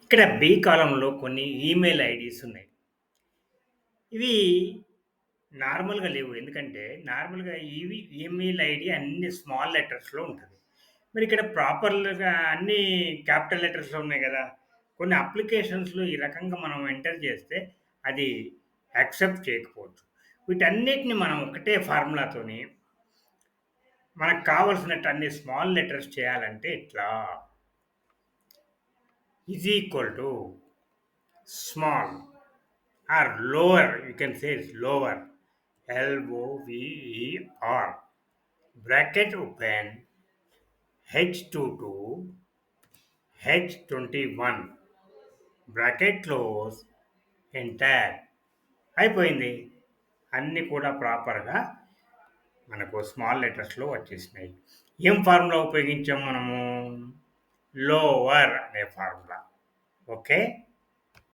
ఇక్కడ బి కాలమ్‌లో కొన్ని ఈమెయిల్ ఐడీస్ ఉన్నాయి. ఇవి నార్మల్‌గా లేవు. ఎందుకంటే నార్మల్‌గా ఈమెయిల్ ఐడీ అన్ని స్మాల్ లెటర్స్‌లో ఉంటది. మరి ఇక్కడ ప్రాపర్‌గా అన్నీ క్యాపిటల్ లెటర్స్‌లో ఉన్నాయి గదా! కొన్ని అప్లికేషన్స్‌లో ఈ రకంగా మనం ఎంటర్ చేస్తే అది యాక్సెప్ట్ చేయకపోవచ్చు. వీటన్నిటిని మనం ఒకటే ఫార్ములాతోని మనకు కావాల్సినట్టు అన్ని స్మాల్ లెటర్స్ చేయాలంటే ఎట్లా? Is equal to small or lower, you can say it's lower, Lover, bracket open, H22, H21, bracket close, enter అయిపోయింది. అన్నీ కూడా ప్రాపర్‌గా మనకు స్మాల్ లెటర్స్‌లో వచ్చేసినాయి. ఏం ఫార్ములా ఉపయోగించాం మనము? లోవర్ అనే ఫార్ములా. ఓకే.